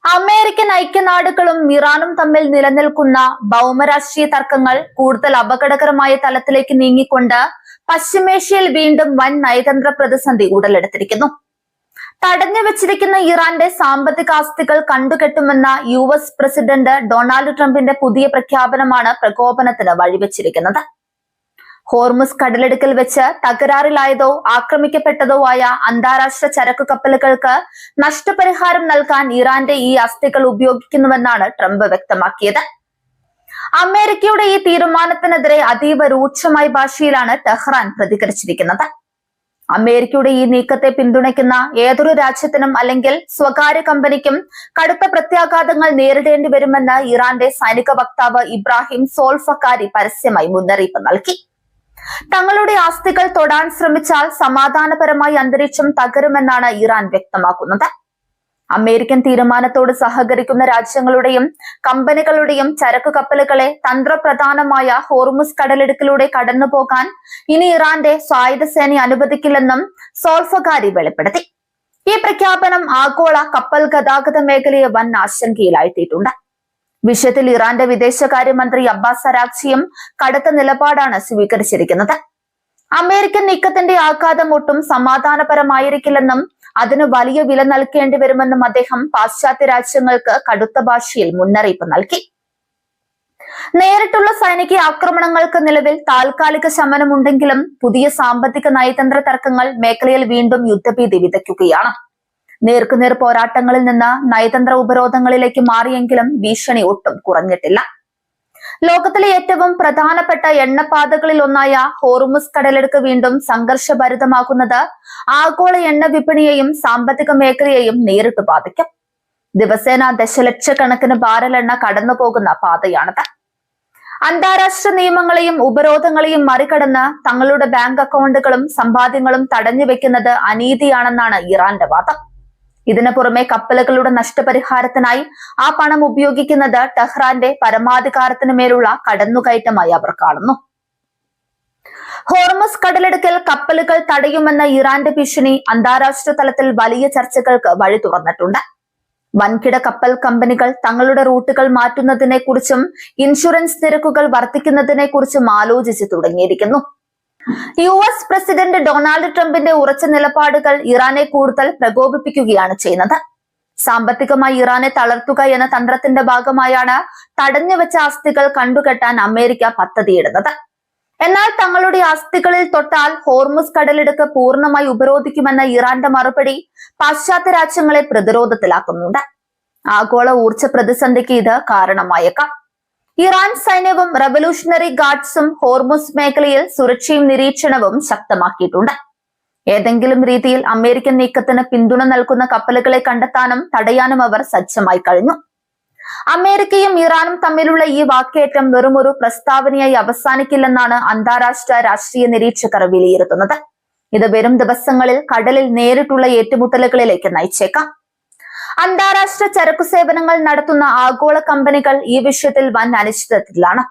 American ഐക്യനാടുകളും ഇറാനും തമ്മിൽ നിലനിൽക്കുന്ന ഭൗമരാഷ്ട്രീയ തർക്കങ്ങൾ കൂടുതൽ അപകടകരമായ തലത്തിലേക്ക് നീങ്ങിക്കൊണ്ട് പശ്ചിമേഷ്യയിൽ വീണ്ടും വൻ നയതന്ത്ര പ്രതിസന്ധി ഉടലെടുത്തിരിക്കുന്നു. തടഞ്ഞു വെച്ചിരിക്കുന്ന ഇറാന്റെ സാമ്പത്തിക ആസ്തികൾ കണ്ടുകെട്ടുമെന്ന US പ്രസിഡന്റ് ഡൊണാൾഡ് ട്രംപിന്റെ പുതിയ പ്രഖ്യാപനമാണ് പ്രകോപനത്തിന് വഴിവെച്ചിരിക്കുന്നത്. ഹോർമുസ് കടലിടുക്കിൽ വെച്ച് തകരാറിലായതോ ആക്രമിക്കപ്പെട്ടതോ ആയ അന്താരാഷ്ട്ര ചരക്കു കപ്പലുകൾക്ക് നഷ്ടപരിഹാരം നൽകാൻ ഇറാന്റെ ഈ ആസ്തികൾ ഉപയോഗിക്കുന്നുവെന്നാണ് ട്രംപ് വ്യക്തമാക്കിയത്. അമേരിക്കയുടെ ഈ തീരുമാനത്തിനെതിരെ അതീവ രൂക്ഷമായ ഭാഷയിലാണ് ടെഹ്റാൻ പ്രതികരിച്ചിരിക്കുന്നത്. അമേരിക്കയുടെ ഈ നീക്കത്തെ പിന്തുണയ്ക്കുന്ന ഏതൊരു രാജ്യത്തിനും അല്ലെങ്കിൽ സ്വകാര്യ കമ്പനിക്കും കടുത്ത പ്രത്യാഘാതങ്ങൾ നേരിടേണ്ടി വരുമെന്ന് ഇറാന്റെ സൈനിക വക്താവ് ഇബ്രാഹിം സോൾഫക്കാരി പരസ്യമായി മുന്നറിയിപ്പ് നൽകി. തങ്ങളുടെ ആസ്തികൾ തൊടാൻ ശ്രമിച്ചാൽ സമാധാനപരമായ അന്തരീക്ഷം തകരുമെന്നാണ് ഇറാൻ വ്യക്തമാക്കുന്നത്. അമേരിക്കൻ തീരുമാനത്തോട് സഹകരിക്കുന്ന രാജ്യങ്ങളുടെയും കമ്പനികളുടെയും ചരക്കു കപ്പലുകളെ തന്ത്രപ്രധാനമായ ഹോർമുസ് കടലിടുക്കിലൂടെ കടന്നുപോകാൻ ഇനി ഇറാന്റെ സായുധ സേന അനുവദിക്കില്ലെന്നും സോൾഫഗാരി വെളിപ്പെടുത്തി. ഈ പ്രഖ്യാപനം ആഗോള കപ്പൽ ഗതാഗത മേഖലയെ വൻ ആശങ്കയിലാഴ്ത്തിയിട്ടുണ്ട്. വിഷയത്തിൽ ഇറാന്റെ വിദേശകാര്യമന്ത്രി അബ്ബാസ് അരാഗ്ചിയും കടുത്ത നിലപാടാണ് സ്വീകരിച്ചിരിക്കുന്നത്. അമേരിക്കൻ നീക്കത്തിന്റെ ആഘാതം ഒട്ടും സമാധാനപരമായിരിക്കില്ലെന്നും അതിന് വലിയ വില നൽകേണ്ടി വരുമെന്നും അദ്ദേഹം പാശ്ചാത്യ രാജ്യങ്ങൾക്ക് കടുത്ത ഭാഷയിൽ മുന്നറിയിപ്പ് നൽകി. നേരിട്ടുള്ള സൈനിക ആക്രമണങ്ങൾക്ക് നിലവിൽ താൽക്കാലിക ശമനമുണ്ടെങ്കിലും പുതിയ സാമ്പത്തിക നയതന്ത്ര തർക്കങ്ങൾ മേഖലയിൽ വീണ്ടും യുദ്ധഭീതി വിതയ്ക്കുകയാണ്. നേർക്കുനേർ പോരാട്ടങ്ങളിൽ നിന്ന് നയതന്ത്ര ഉപരോധങ്ങളിലേക്ക് മാറിയെങ്കിലും ഭീഷണി ഒട്ടും കുറഞ്ഞിട്ടില്ല. ലോകത്തിലെ ഏറ്റവും പ്രധാനപ്പെട്ട എണ്ണപ്പാതകളിൽ ഒന്നായ ഹോർമുസ് കടലിടുക്ക് വീണ്ടും സംഘർഷഭരിതമാക്കുന്നത് ആഗോള എണ്ണ വിപണിയെയും സാമ്പത്തിക മേഖലയെയും നേരിട്ട് ബാധിക്കും. ദിവസേന ദശലക്ഷക്കണക്കിന് ബാരൽ എണ്ണ കടന്നുപോകുന്ന പാതയാണിത്. അന്താരാഷ്ട്ര നിയമങ്ങളെയും ഉപരോധങ്ങളെയും മറികടന്ന് തങ്ങളുടെ ബാങ്ക് അക്കൗണ്ടുകളും സമ്പാദ്യങ്ങളും തടഞ്ഞു വെക്കുന്നത് അനീതിയാണെന്നാണ് ഇറാന്റെ വാദം. ഇതിനു പുറമെ കപ്പലുകളുടെ നഷ്ടപരിഹാരത്തിനായി ആ പണം ഉപയോഗിക്കുന്നത് ടെഹ്റാന്റെ പരമാധികാരത്തിന് മേലുള്ള കടന്നുകയറ്റമായി അവർ കാണുന്നു. ഹോർമുസ് കടലിടുക്കിൽ കപ്പലുകൾ തടയുമെന്ന ഇറാന്റെ ഭീഷണി അന്താരാഷ്ട്ര തലത്തിൽ വലിയ ചർച്ചകൾക്ക് വഴി തുറന്നിട്ടുണ്ട്. വൻകിട കപ്പൽ കമ്പനികൾ തങ്ങളുടെ റൂട്ടുകൾ മാറ്റുന്നതിനെ കുറിച്ചും ഇൻഷുറൻസ് നിരക്കുകൾ വർദ്ധിക്കുന്നതിനെ കുറിച്ചും ആലോചിച്ചു തുടങ്ങിയിരിക്കുന്നു. US പ്രസിഡന്റ് ഡൊണാൾഡ് ട്രംപിന്റെ ഉറച്ച നിലപാടുകൾ ഇറാനെ കൂടുതൽ പ്രകോപിപ്പിക്കുകയാണ് ചെയ്യുന്നത്. സാമ്പത്തികമായി ഇറാനെ തളർത്തുക എന്ന തന്ത്രത്തിന്റെ ഭാഗമായാണ് തടഞ്ഞുവെച്ച ആസ്തികൾ കണ്ടുകെട്ടാൻ അമേരിക്ക പദ്ധതിയിടുന്നത്. എന്നാൽ തങ്ങളുടെ ആസ്തികളിൽ തൊട്ടാൽ ഹോർമുസ് കടലിടുക്ക് പൂർണ്ണമായി ഉപരോധിക്കുമെന്ന ഇറാന്റെ മറുപടി പാശ്ചാത്യ രാജ്യങ്ങളെ പ്രതിരോധത്തിലാക്കുന്നുണ്ട്. ആഗോള ഊർജ്ജ പ്രതിസന്ധിക്ക് ഇത് കാരണമായേക്കാം. ഇറാൻ സൈന്യവും റവല്യൂഷണറി ഗാർഡ്സും ഹോർമുസ് മേഖലയിൽ സുരക്ഷയും നിരീക്ഷണവും ശക്തമാക്കിയിട്ടുണ്ട്. ഏതെങ്കിലും രീതിയിൽ അമേരിക്കൻ നീക്കത്തിന് പിന്തുണ നൽകുന്ന കപ്പലുകളെ കണ്ടെത്താനും തടയാനും അവർ സജ്ജമായി കഴിഞ്ഞു. അമേരിക്കയും ഇറാനും തമ്മിലുള്ള ഈ വാക്കേറ്റം വെറുമൊരു പ്രസ്താവനയായി അവസാനിക്കില്ലെന്നാണ് അന്താരാഷ്ട്ര രാഷ്ട്രീയ നിരീക്ഷകർ വിലയിരുത്തുന്നത്. ഇത് വരും ദിവസങ്ങളിൽ കടലിൽ നേരിട്ടുള്ള ഏറ്റുമുട്ടലുകളിലേക്ക് നയിച്ചേക്കാം. അന്താരാഷ്ട്ര ചരക്കു സേവനങ്ങൾ നടത്തുന്ന ആഗോള കമ്പനികൾ ഈ വിഷയത്തിൽ വൻ അനിശ്ചിതത്വത്തിലാണ്.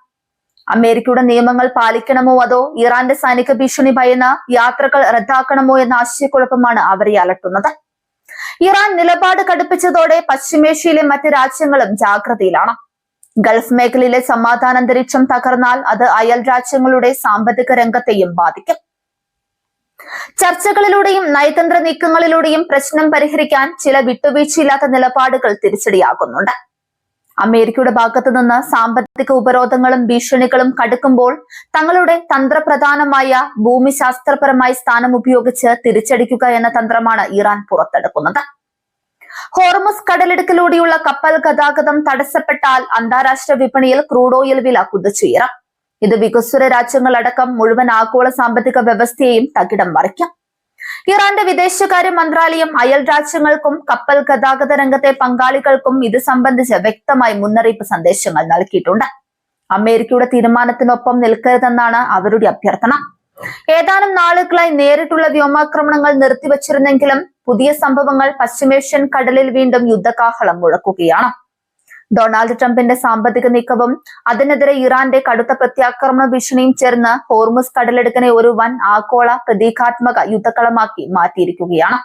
അമേരിക്കയുടെ നിയമങ്ങൾ പാലിക്കണമോ അതോ ഇറാന്റെ സൈനിക ഭീഷണി ഭയന്ന് യാത്രകൾ റദ്ദാക്കണമോ എന്ന ആശയക്കുഴപ്പമാണ് അവരെ അലട്ടുന്നത്. ഇറാൻ നിലപാട് കടുപ്പിച്ചതോടെ പശ്ചിമേഷ്യയിലെ മറ്റ് രാജ്യങ്ങളും ജാഗ്രതയിലാണ്. ഗൾഫ് മേഖലയിലെ സമാധാനാന്തരീക്ഷം തകർന്നാൽ അത് അയൽ രാജ്യങ്ങളുടെ സാമ്പത്തിക രംഗത്തെയും ബാധിക്കും. ചർച്ചകളിലൂടെയും നയതന്ത്ര നീക്കങ്ങളിലൂടെയും പ്രശ്നം പരിഹരിക്കാൻ ചില വിട്ടുവീഴ്ചയില്ലാത്ത നിലപാടുകൾ തിരിച്ചടിയാകുന്നുണ്ട്. അമേരിക്കയുടെ ഭാഗത്തു നിന്ന് സാമ്പത്തിക ഉപരോധങ്ങളും ഭീഷണികളും കടുക്കുമ്പോൾ തങ്ങളുടെ തന്ത്രപ്രധാനമായ ഭൂമിശാസ്ത്രപരമായ സ്ഥാനം ഉപയോഗിച്ച് തിരിച്ചടിക്കുക എന്ന തന്ത്രമാണ് ഇറാൻ പുറത്തെടുക്കുന്നത്. ഹോർമുസ് കടലിടുക്കിലൂടെയുള്ള കപ്പൽ ഗതാഗതം തടസ്സപ്പെട്ടാൽ അന്താരാഷ്ട്ര വിപണിയിൽ ക്രൂഡ് ഓയിൽ വില കുതിച്ചുയരാം. ഇത് വികസ്വര രാജ്യങ്ങളടക്കം മുഴുവൻ ആഗോള സാമ്പത്തിക വ്യവസ്ഥയെയും തകിടം മറിക്കും. ഇറാന്റെ വിദേശകാര്യ മന്ത്രാലയം അയൽ രാജ്യങ്ങൾക്കും കപ്പൽ ഗതാഗത രംഗത്തെ പങ്കാളികൾക്കും ഇത് സംബന്ധിച്ച് വ്യക്തമായി മുന്നറിയിപ്പ് സന്ദേശങ്ങൾ നൽകിയിട്ടുണ്ട്. അമേരിക്കയുടെ തീരുമാനത്തിനൊപ്പം നിൽക്കരുതെന്നാണ് അവരുടെ അഭ്യർത്ഥന. ഏതാനും നാളുകളായി നേരിട്ടുള്ള വ്യോമാക്രമണങ്ങൾ നിർത്തിവച്ചിരുന്നെങ്കിലും പുതിയ സംഭവങ്ങൾ പശ്ചിമേഷ്യൻ കടലിൽ വീണ്ടും യുദ്ധകാഹളം മുഴക്കുകയാണ്. ഡൊണാൾഡ് ട്രംപിന്റെ സാമ്പത്തിക നീക്കവും അതിനെതിരെ ഇറാന്റെ കടുത്ത പ്രത്യാക്രമണ ഭീഷണിയും ചേർന്ന് ഹോർമുസ് കടലിടുക്കിനെ ഒരു വൻ ആഗോള പ്രതീകാത്മക യുദ്ധക്കളമാക്കി മാറ്റിയിരിക്കുകയാണ്.